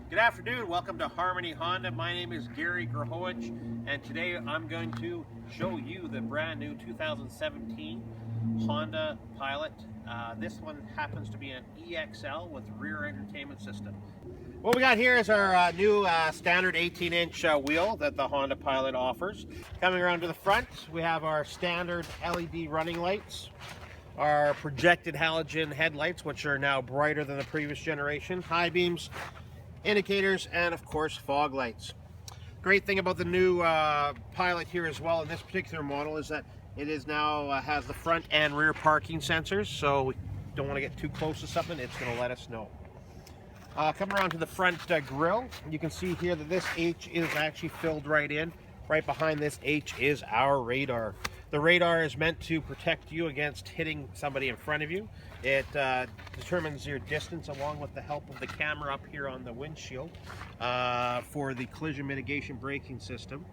Good afternoon, welcome to Harmony Honda. My name is Gary Grahowicz, and today I'm going to show you the brand new 2017 Honda Pilot. This one happens to be an EXL with rear entertainment system. What we got here is our new standard 18-inch wheel that the Honda Pilot offers. Coming around to the front, we have our standard LED running lights, our projected halogen headlights, which are now brighter than the previous generation, high beams, indicators, and of course fog lights. Great thing about the new Pilot here as well in this particular model is that it is now has the front and rear parking sensors, so we don't want to get too close to something, it's going to let us know. Coming around to the front grille, you can see here that this H is actually filled right in. Right behind this H is our radar. The radar is meant to protect you against hitting somebody in front of you. It determines your distance along with the help of the camera up here on the windshield for the collision mitigation braking system.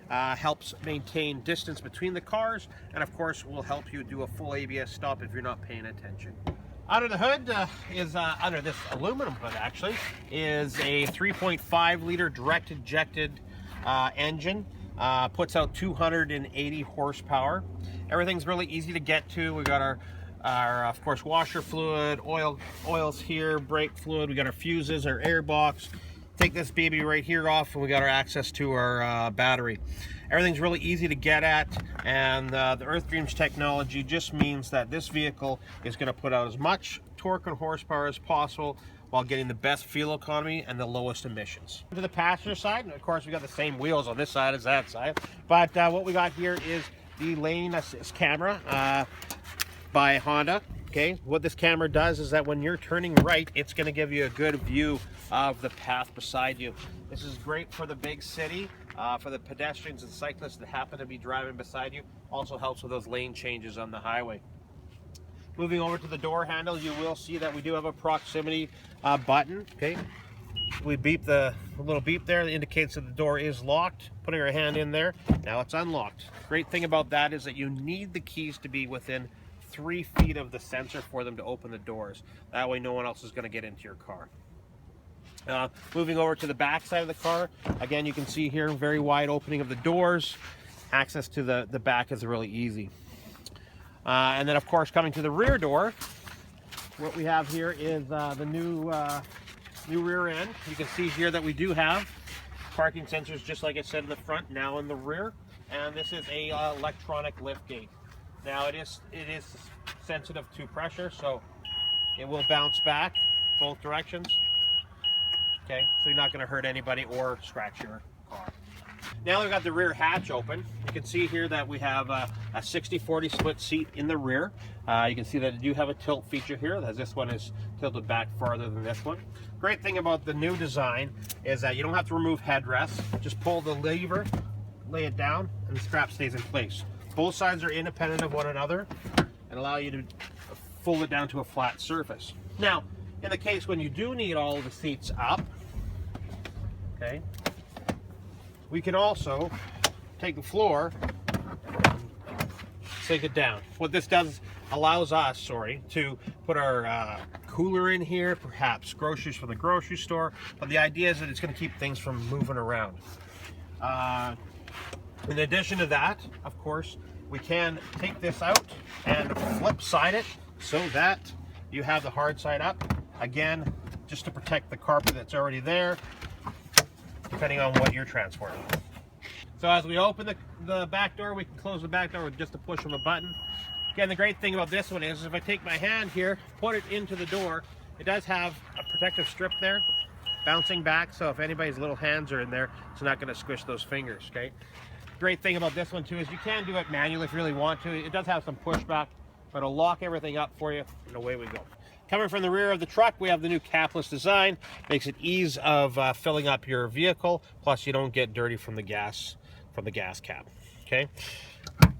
Helps maintain distance between the cars, and of course will help you do a full ABS stop if you're not paying attention. Under the hood under this aluminum hood actually, is a 3.5 liter direct injected engine. Puts out 280 horsepower. Everything's really easy to get to. We got our of course washer fluid, oils here, brake fluid. We got our fuses, our air box. Take this baby right here off, and we got our access to our battery. Everything's really easy to get at, and the Earth Dreams technology just means that this vehicle is going to put out as much torque and horsepower as possible while getting the best fuel economy and the lowest emissions. To the passenger side, of course we got the same wheels on this side as that side, but what we got here is the lane assist camera by Honda. Okay, what this camera does is that when you're turning right, it's going to give you a good view of the path beside you. This is great for the big city, for the pedestrians and cyclists that happen to be driving beside you. Also helps with those lane changes on the highway. Moving over to the door handle, you will see that we do have a proximity button. Okay, we beep the little beep there that indicates that the door is locked. Putting our hand in there, now it's unlocked. Great thing about that is that you need the keys to be within 3 feet of the sensor for them to open the doors. That way no one else is going to get into your car. Moving over to the back side of the car, again you can see here very wide opening of the doors. Access to the back is really easy. And then of course coming to the rear door, what we have here is the new rear end. You can see here that we do have parking sensors, just like I said in the front, now in the rear, and this is a electronic lift gate. Now it is sensitive to pressure, so it will bounce back both directions. Okay, so you're not going to hurt anybody or scratch your car. Now we've got the rear hatch open. You can see here that we have a 60-40 split seat in the rear. You can see that I do have a tilt feature here, as this one is tilted back farther than this one. Great thing about the new design is that you don't have to remove headrests. Just pull the lever, lay it down, and the strap stays in place. Both sides are independent of one another and allow you to fold it down to a flat surface. Now, in the case when you do need all of the seats up, okay, we can also take the floor and sink it down. What this does allows us, to put our cooler in here, perhaps groceries from the grocery store, but the idea is that it's going to keep things from moving around. In addition to that, of course, we can take this out and flip side it so that you have the hard side up. Again, just to protect the carpet that's already there, depending on what you're transporting. So as we open the back door, we can close the back door with just a push of a button. Again, the great thing about this one is if I take my hand here, put it into the door, it does have a protective strip there, bouncing back, so if anybody's little hands are in there, it's not going to squish those fingers, okay? Great thing about this one too is you can do it manually if you really want to. It does have some pushback, but it'll lock everything up for you, and away we go. Coming from the rear of the truck, we have the new capless design. Makes it ease of filling up your vehicle, plus you don't get dirty from the gas cap. Okay.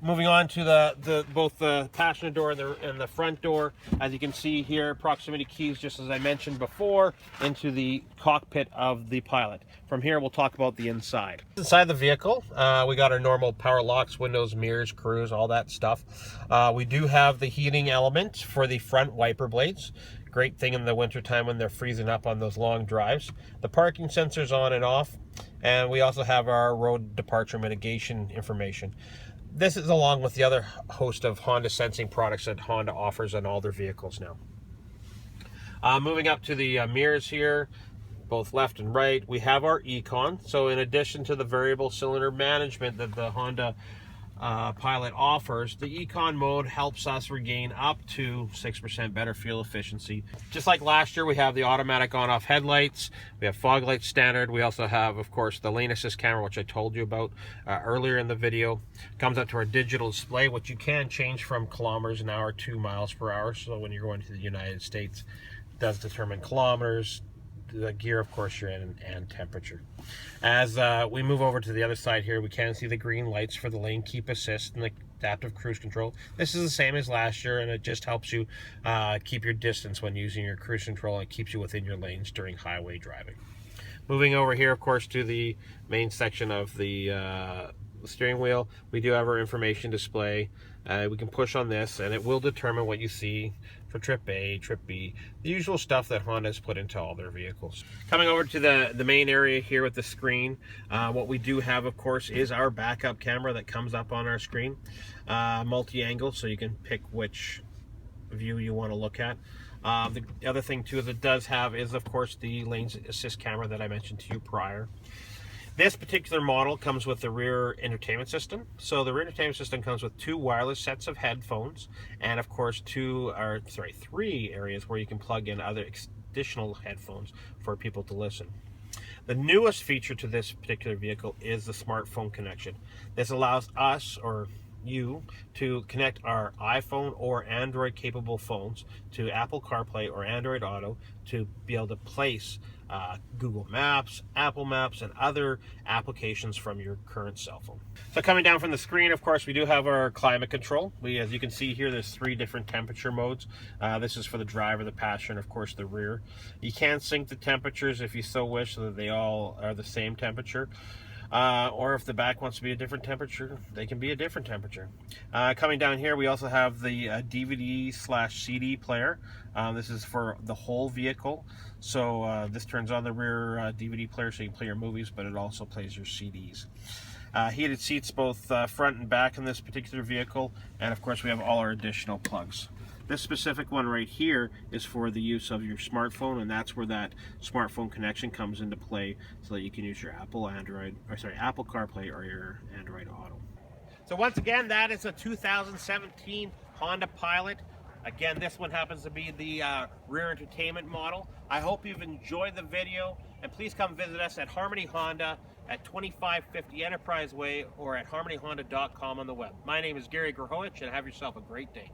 Moving on to both the passenger door and the front door. As you can see here, proximity keys, just as I mentioned before, into the cockpit of the Pilot. From here, we'll talk about the inside. Inside the vehicle, we got our normal power locks, windows, mirrors, cruise, all that stuff. We do have the heating element for the front wiper blades. great thing in the wintertime when they're freezing up on those long drives. The parking sensor's on and off, and we also have our road departure mitigation information. This is along with the other host of Honda sensing products that Honda offers on all their vehicles now. Moving up to the mirrors here, both left and right, we have our Econ. So in addition to the variable cylinder management that the Honda Pilot offers, the Econ mode helps us regain up to 6% better fuel efficiency. Just like last year, we have the automatic on-off headlights, we have fog lights standard, we also have, of course, the lane assist camera, which I told you about earlier in the video. Comes up to our digital display, which you can change from kilometers an hour to miles per hour. So when you're going to the United States, it does determine kilometers, the gear, of course, you're in, and temperature. As we move over to the other side here, we can see the green lights for the lane keep assist and the adaptive cruise control. This is the same as last year, and it just helps you keep your distance when using your cruise control, and it keeps you within your lanes during highway driving. Moving over here, of course, to the main section of the steering wheel, we do have our information display. We can push on this, and it will determine what you see for trip A, trip B, the usual stuff that Honda's put into all their vehicles. Coming over to the main area here with the screen, what we do have, of course, is our backup camera that comes up on our screen, multi-angle, so you can pick which view you want to look at. The other thing too that it does have is, of course, the lane assist camera that I mentioned to you prior. This particular model comes with the rear entertainment system. So the rear entertainment system comes with 2 wireless sets of headphones, and of course 3 areas where you can plug in other additional headphones for people to listen. The newest feature to this particular vehicle is the smartphone connection. This allows us, or you, to connect our iPhone or Android capable phones to Apple CarPlay or Android Auto to be able to place Google Maps, Apple Maps, and other applications from your current cell phone. So coming down from the screen, of course, we do have our climate control. As you can see here, there's 3 different temperature modes. This is for the driver, the passenger, and of course the rear. You can sync the temperatures if you so wish, so that they all are the same temperature. Or if the back wants to be a different temperature, they can be a different temperature. Coming down here, we also have the DVD/CD player. This is for the whole vehicle. So this turns on the rear DVD player so you can play your movies, but it also plays your CDs. Heated seats both front and back in this particular vehicle, and of course we have all our additional plugs. This specific one right here is for the use of your smartphone, and that's where that smartphone connection comes into play, so that you can use your Apple CarPlay or your Android Auto. So once again, that is a 2017 Honda Pilot. Again, this one happens to be the rear entertainment model. I hope you've enjoyed the video, and please come visit us at Harmony Honda at 2550 Enterprise Way or at harmonyhonda.com on the web. My name is Gary Grohowicz, and have yourself a great day.